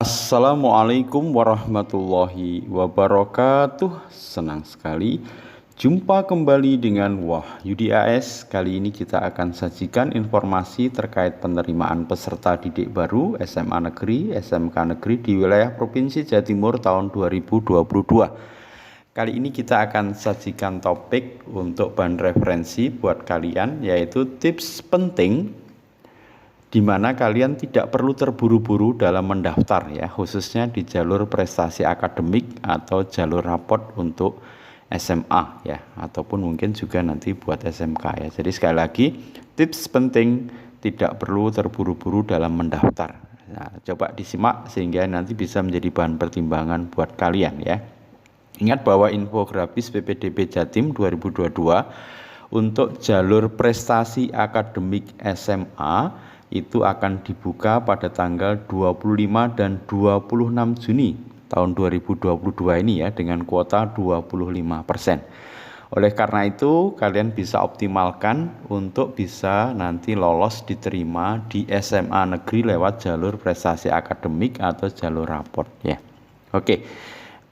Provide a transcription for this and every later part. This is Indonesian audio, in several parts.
Assalamualaikum warahmatullahi wabarakatuh. Senang sekali jumpa kembali dengan Wahyudi AS. Kali ini kita akan sajikan informasi terkait penerimaan peserta didik baru SMA Negeri, SMK Negeri di wilayah Provinsi Jawa Timur tahun 2022. Kali ini kita akan sajikan topik untuk bahan referensi buat kalian, yaitu tips penting di mana kalian tidak perlu terburu-buru dalam mendaftar ya, khususnya di jalur prestasi akademik atau jalur raport untuk SMA ya, ataupun mungkin juga nanti buat SMK ya. Jadi sekali lagi, tips penting tidak perlu terburu-buru dalam mendaftar. Nah, coba disimak sehingga nanti bisa menjadi bahan pertimbangan buat kalian ya. Ingat bahwa infografis PPDB Jatim 2022 untuk jalur prestasi akademik SMA itu akan dibuka pada tanggal 25 dan 26 Juni tahun 2022 ini ya, dengan kuota 25%. Oleh karena itu kalian bisa optimalkan untuk bisa nanti lolos diterima di SMA Negeri lewat jalur prestasi akademik atau jalur raport ya. Oke,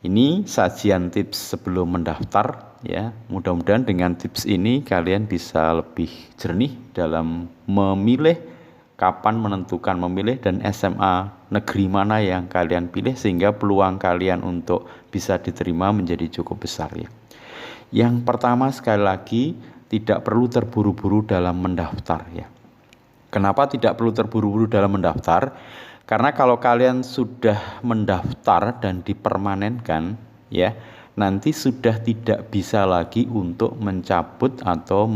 ini sajian tips sebelum mendaftar ya. Mudah-mudahan dengan tips ini kalian bisa lebih jernih dalam memilih kapan menentukan memilih dan SMA negeri mana yang kalian pilih, sehingga peluang kalian untuk bisa diterima menjadi cukup besar ya. Yang pertama, sekali lagi, tidak perlu terburu-buru dalam mendaftar ya. Kenapa tidak perlu terburu-buru dalam mendaftar? Karena kalau kalian sudah mendaftar dan dipermanenkan ya, nanti sudah tidak bisa lagi untuk mencabut atau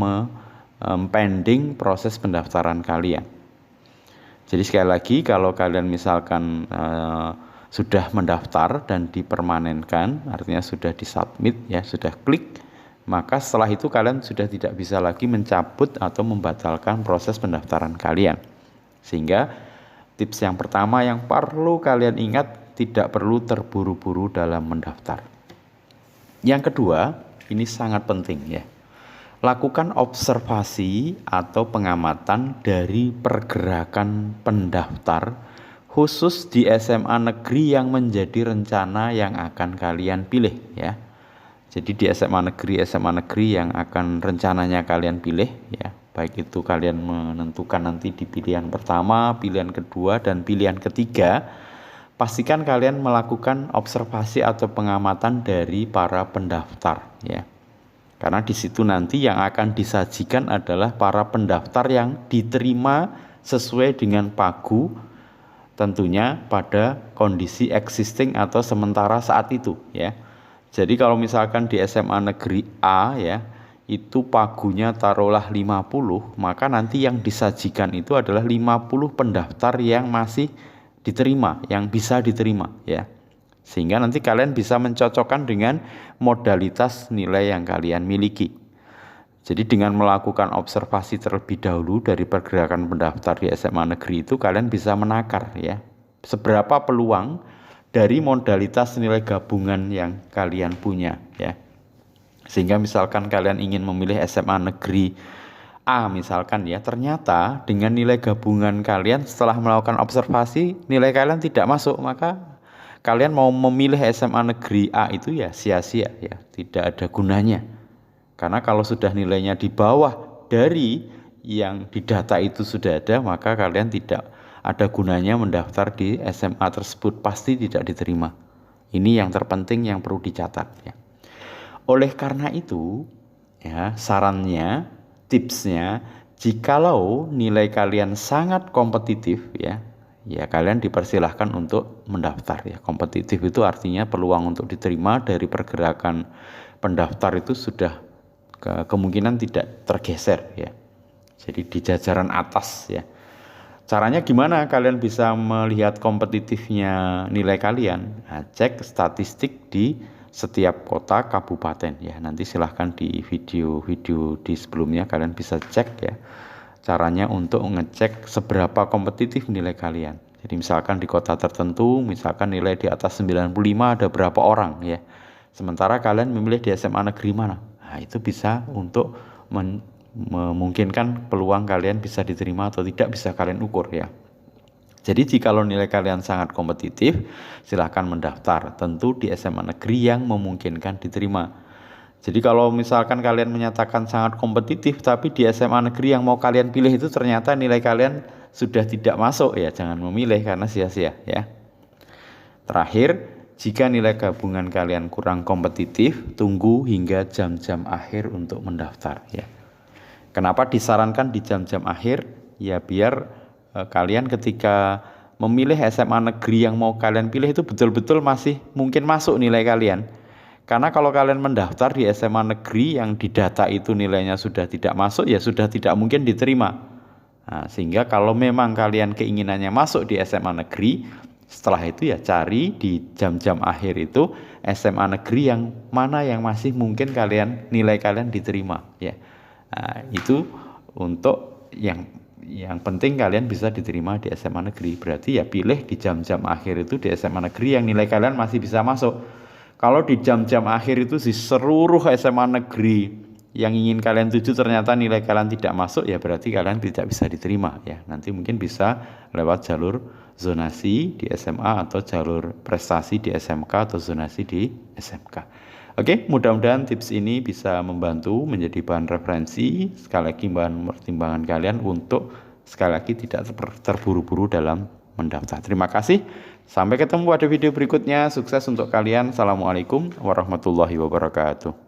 pending proses pendaftaran kalian. Jadi sekali lagi, kalau kalian misalkan sudah mendaftar dan dipermanenkan, artinya sudah disubmit ya, sudah klik, maka setelah itu kalian sudah tidak bisa lagi mencabut atau membatalkan proses pendaftaran kalian. Sehingga tips yang pertama yang perlu kalian ingat, tidak perlu terburu-buru dalam mendaftar. Yang kedua, ini sangat penting ya. Lakukan observasi atau pengamatan dari pergerakan pendaftar khusus di SMA negeri yang menjadi rencana yang akan kalian pilih ya. Jadi di SMA negeri yang akan rencananya kalian pilih ya, baik itu kalian menentukan nanti di pilihan pertama, pilihan kedua, dan pilihan ketiga, pastikan kalian melakukan observasi atau pengamatan dari para pendaftar ya. Karena di situ nanti yang akan disajikan adalah para pendaftar yang diterima sesuai dengan pagu, tentunya pada kondisi existing atau sementara saat itu ya. Jadi kalau misalkan di SMA Negeri A ya, itu pagunya taruhlah 50, maka nanti yang disajikan itu adalah 50 pendaftar yang masih diterima, yang bisa diterima ya. Sehingga nanti kalian bisa mencocokkan dengan modalitas nilai yang kalian miliki. Jadi dengan melakukan observasi terlebih dahulu dari pergerakan pendaftar di SMA negeri itu, kalian bisa menakar ya, seberapa peluang dari modalitas nilai gabungan yang kalian punya ya. Sehingga misalkan kalian ingin memilih SMA negeri A misalkan ya, ternyata dengan nilai gabungan kalian setelah melakukan observasi nilai kalian tidak masuk, maka kalian mau memilih SMA negeri A itu ya sia-sia ya, tidak ada gunanya. Karena kalau sudah nilainya di bawah dari yang di data itu sudah ada, maka kalian tidak ada gunanya mendaftar di SMA tersebut, pasti tidak diterima. Ini yang terpenting yang perlu dicatat ya. Oleh karena itu ya, sarannya, tipsnya, jikalau nilai kalian sangat kompetitif ya, kalian dipersilahkan untuk mendaftar ya. Kompetitif itu artinya peluang untuk diterima dari pergerakan pendaftar itu sudah kemungkinan tidak tergeser ya. Jadi di jajaran atas ya. Caranya gimana kalian bisa melihat kompetitifnya nilai kalian? Nah, cek statistik di setiap kota kabupaten ya. Nanti silahkan di video-video di sebelumnya kalian bisa cek ya. Caranya untuk ngecek seberapa kompetitif nilai kalian. Jadi misalkan di kota tertentu, misalkan nilai di atas 95 ada berapa orang ya. Sementara kalian memilih di SMA negeri mana. Nah, itu bisa untuk memungkinkan peluang kalian bisa diterima atau tidak bisa kalian ukur ya. Jadi jika nilai kalian sangat kompetitif, silahkan mendaftar. Tentu di SMA negeri yang memungkinkan diterima. Jadi kalau misalkan kalian menyatakan sangat kompetitif, tapi di SMA negeri yang mau kalian pilih itu ternyata nilai kalian sudah tidak masuk, ya jangan memilih karena sia-sia ya. Terakhir, jika nilai gabungan kalian kurang kompetitif, tunggu hingga jam-jam akhir untuk mendaftar ya. Kenapa disarankan di jam-jam akhir? Ya biar kalian ketika memilih SMA negeri yang mau kalian pilih itu betul-betul masih mungkin masuk nilai kalian. Karena kalau kalian mendaftar di SMA negeri yang didata itu nilainya sudah tidak masuk, ya sudah tidak mungkin diterima. Nah, sehingga kalau memang kalian keinginannya masuk di SMA negeri, setelah itu ya cari di jam-jam akhir itu SMA negeri yang mana yang masih mungkin nilai kalian diterima ya. Nah, itu untuk yang penting kalian bisa diterima di SMA negeri. Berarti ya pilih di jam-jam akhir itu di SMA negeri yang nilai kalian masih bisa masuk. Kalau di jam-jam akhir itu di seluruh SMA negeri yang ingin kalian tuju ternyata nilai kalian tidak masuk, ya berarti kalian tidak bisa diterima ya. Nanti mungkin bisa lewat jalur zonasi di SMA atau jalur prestasi di SMK atau zonasi di SMK. Oke, mudah-mudahan tips ini bisa membantu menjadi bahan referensi, sekali lagi bahan pertimbangan kalian untuk sekali lagi tidak terburu-buru dalam mendaftar. Terima kasih, sampai ketemu pada video berikutnya. Sukses untuk kalian. Assalamualaikum warahmatullahi wabarakatuh.